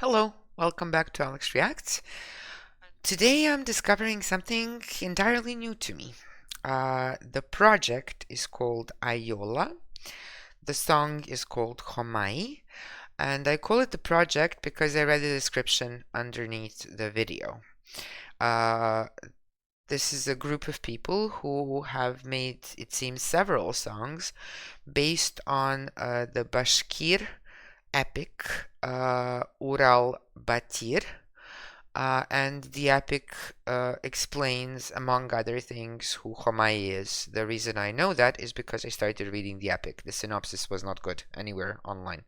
Hello, welcome back to Alex Reacts. Today I'm discovering something entirely new to me. The project is called Ayyola. The song is called Homay, and I call it the project because I read the description underneath the video. This is a group of people who have made, it seems, several songs based on the Bashkir epic URAL-BATYR. And the epic explains, among other things, who Homay is. The reason I know that is because I started reading the epic. The synopsis was not good anywhere online.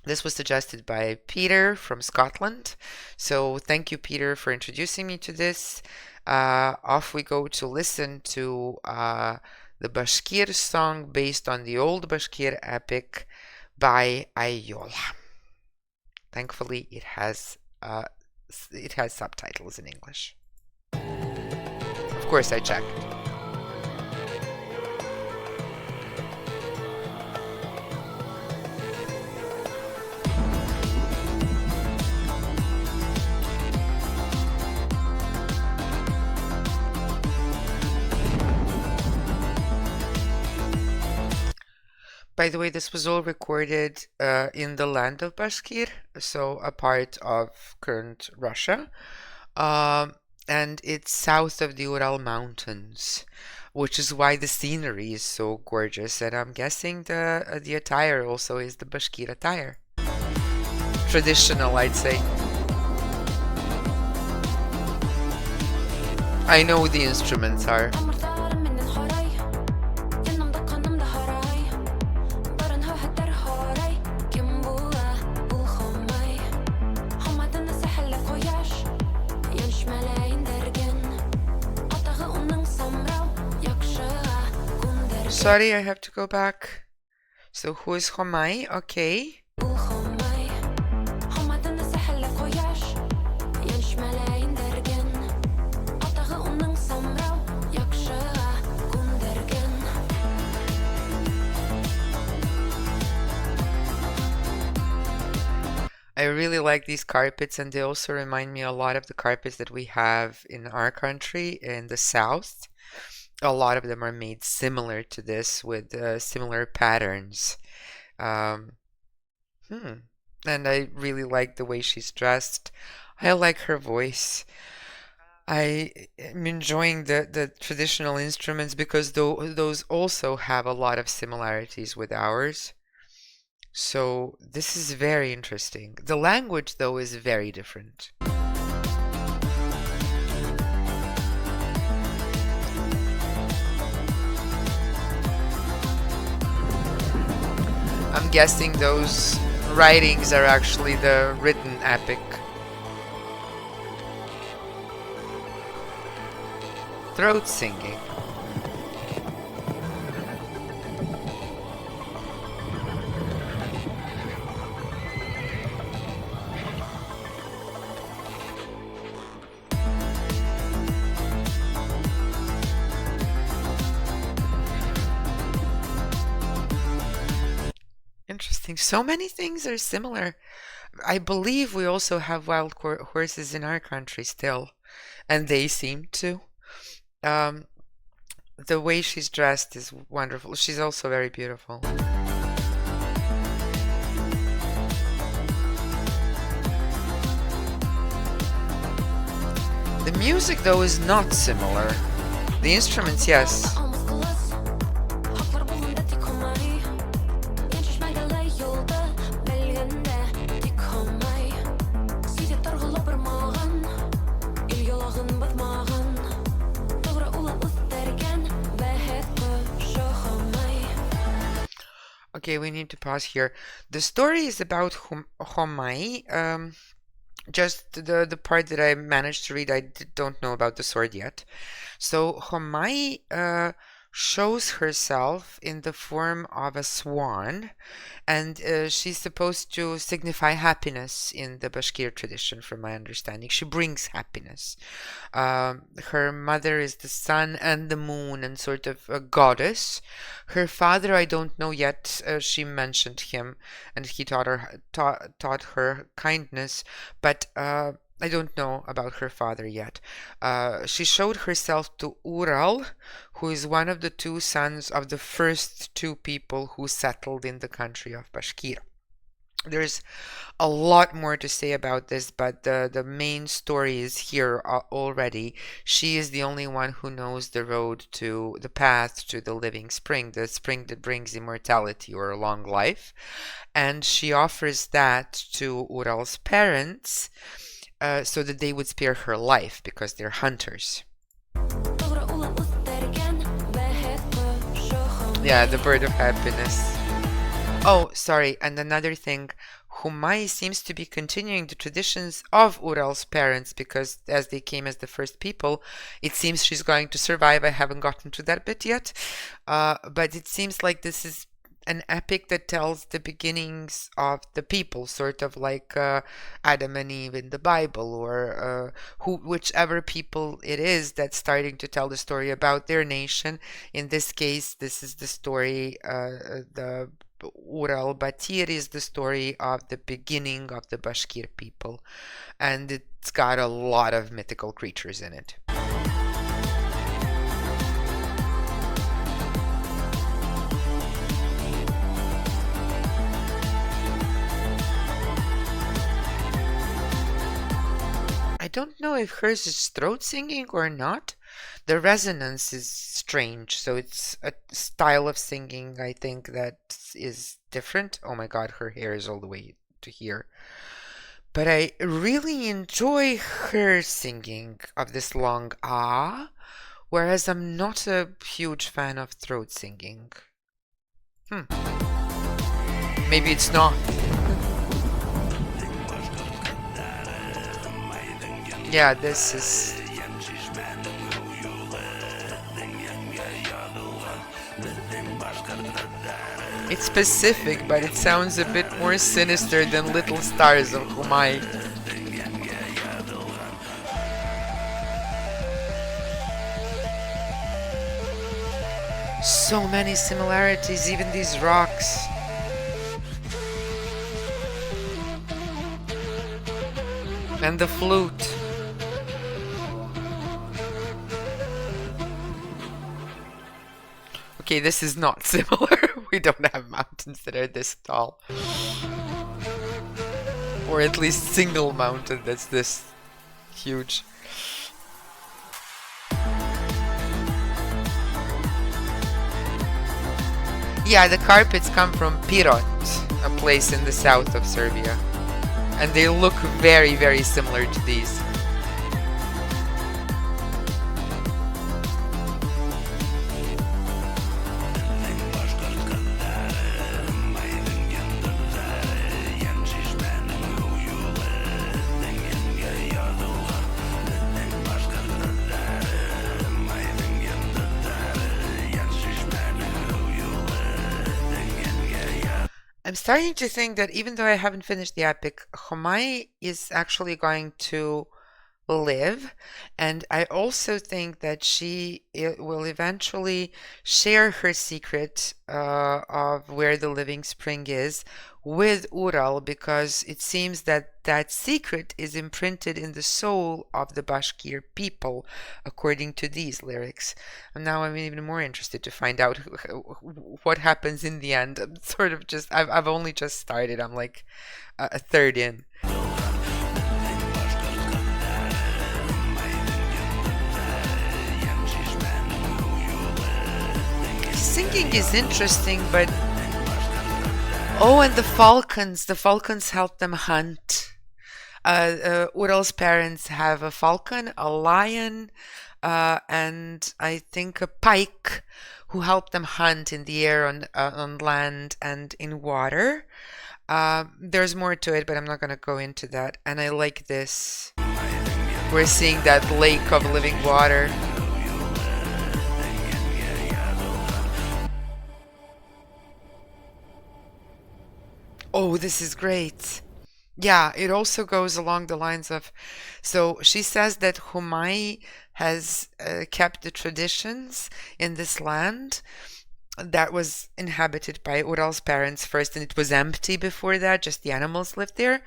This was suggested by Peter from Scotland. So thank you, Peter, for introducing me to this. Off we go to listen to the Bashkir song based on the old Bashkir epic by Ayyola. Thankfully, it has subtitles in English. Of course, I checked. By the way, this was all recorded in the land of Bashkir, so a part of current Russia. And it's south of the Ural Mountains, which is why the scenery is so gorgeous. And I'm guessing the attire also is the Bashkir attire. Traditional, I'd say. I know the instruments are. Sorry, I have to go back. So who is Homay? Okay. I really like these carpets, and they also remind me a lot of the carpets that we have in our country in the south. A lot of them are made similar to this with similar patterns. And I really like the way she's dressed. I like her voice. I am enjoying the traditional instruments because those also have a lot of similarities with ours. So this is very interesting. The language, though, is very different. I'm guessing those writings are actually the written epic. Throat singing. Interesting. So many things are similar. I believe we also have wild horses in our country still, and they seem to. The way she's dressed is wonderful. She's also very beautiful. The music, though, is not similar. The instruments, yes. Okay, we need to pause here. The story is about Homay. Just the part that I managed to read, I don't know about the sword yet. So Homay shows herself in the form of a swan, and she's supposed to signify happiness in the Bashkir tradition, from my understanding. She brings happiness. Her mother is the sun and the moon and sort of a goddess. Her father, I don't know yet. She mentioned him, and he taught her kindness, but I don't know about her father yet. She showed herself to Ural, who is one of the two sons of the first two people who settled in the country of Bashkir. There's a lot more to say about this, but the main story is here already. She is the only one who knows the road to the path to the living spring, the spring that brings immortality or a long life. And she offers that to Ural's parents so that they would spare her life because they're hunters. Yeah, the bird of happiness. Oh, sorry, and another thing, Homay seems to be continuing the traditions of Ural's parents because as they came as the first people, it seems she's going to survive. I haven't gotten to that bit yet, but it seems like this is an epic that tells the beginnings of the people, sort of like Adam and Eve in the Bible, or whichever people it is that's starting to tell the story about their nation. In this case, this is the story, the URAL-BATYR is the story of the beginning of the Bashkir people, and it's got a lot of mythical creatures in it. I don't know if hers is throat singing or not. The resonance is strange, so it's a style of singing, I think, that is different. Oh my god, her hair is all the way to here. But I really enjoy her singing of this long ah, whereas I'm not a huge fan of throat singing. Maybe it's not. Yeah, this is... It's specific, but it sounds a bit more sinister than Little Stars of Homay. So many similarities, even these rocks. And the flute. Okay, this is not similar. We don't have mountains that are this tall. Or at least single mountain that's this huge. Yeah, the carpets come from Pirot, a place in the south of Serbia. And they look very, very similar to these. I'm starting to think that even though I haven't finished the epic, Homay is actually going to live, and I also think that she will eventually share her secret of where the living spring is with Ural, because it seems that that secret is imprinted in the soul of the Bashkir people, according to these lyrics. And now I'm even more interested to find out what happens in the end. I'm sort of just, I've only just started. I'm like a third in. Singing is interesting, but oh, and the falcons help them hunt. Ural's parents have a falcon, a lion, and I think a pike, who help them hunt in the air, on land, and in water. There's more to it, but I'm not going to go into that. And I like this. We're seeing that lake of living water. Oh, this is great. Yeah, it also goes along the lines of, so she says that Homay has kept the traditions in this land that was inhabited by Ural's parents first, and it was empty before that, just the animals lived there.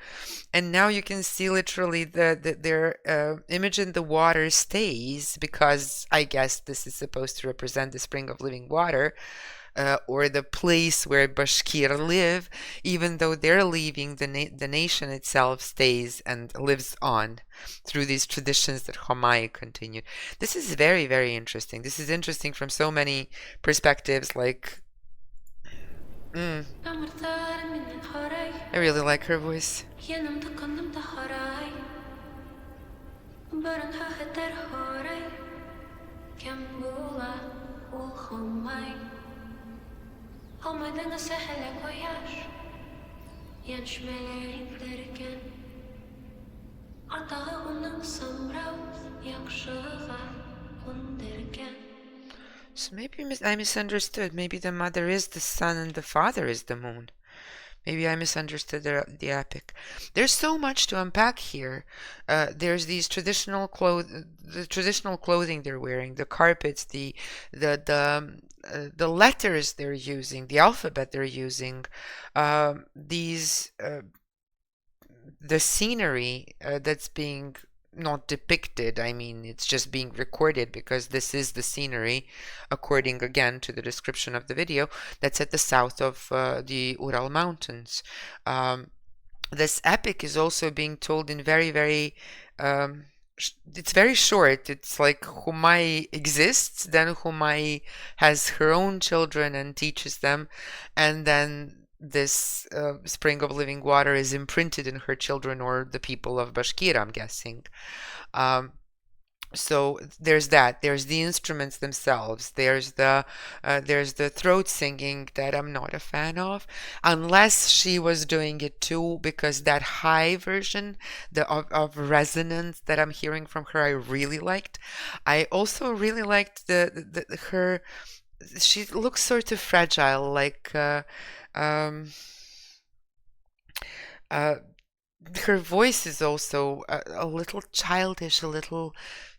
And now you can see literally their image in the water stays because I guess this is supposed to represent the spring of living water, or the place where Bashkir live, even though they're leaving, the nation itself stays and lives on through these traditions that Homay continued. This is very, very interesting. This is interesting from so many perspectives. Like, mm, I really like her voice. So maybe I misunderstood. Maybe the mother is the sun and the father is the moon. Maybe I misunderstood the epic. There's so much to unpack here. There's these the traditional clothing they're wearing, the carpets, the letters they're using, the alphabet they're using, these the scenery that's being not depicted. I mean, it's just being recorded because this is the scenery, according again to the description of the video, that's at the south of the Ural Mountains. This epic is also being told in very, very it's very short. It's like Humai exists, then Humai has her own children and teaches them, and then this spring of living water is imprinted in her children or the people of Bashkir, I'm guessing. Um, so there's that. There's the instruments themselves. There's the throat singing that I'm not a fan of, unless she was doing it too, because that high version, of resonance that I'm hearing from her, I really liked. I also really liked the her. She looks sort of fragile, like um, uh, her voice is also a little childish, a little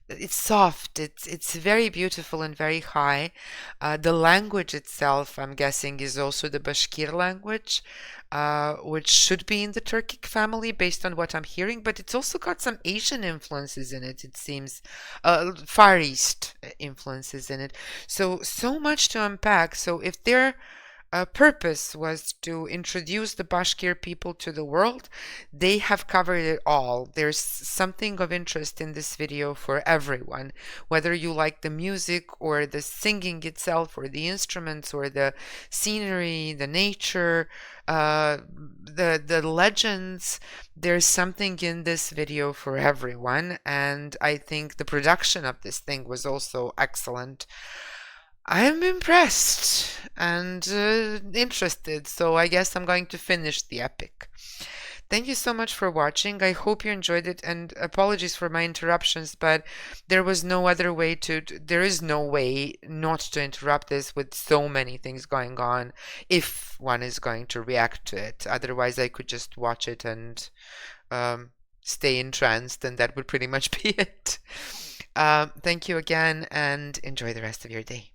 it's soft. It's very beautiful and very high. The language itself, I'm guessing, is also the Bashkir language, which should be in the Turkic family based on what I'm hearing, but it's also got some Asian influences in it, it seems, Far East influences in it. So much to unpack. So if their purpose was to introduce the Bashkir people to the world, they have covered it all. There's something of interest in this video for everyone, whether you like the music or the singing itself or the instruments or the scenery, the nature, the legends. There's something in this video for everyone, and I think the production of this thing was also excellent. I'm impressed and interested, so I guess I'm going to finish the epic. Thank you so much for watching. I hope you enjoyed it, and apologies for my interruptions, but there was no other way there is no way not to interrupt this with so many things going on if one is going to react to it. Otherwise, I could just watch it and stay entranced, and that would pretty much be it. Thank you again, and enjoy the rest of your day.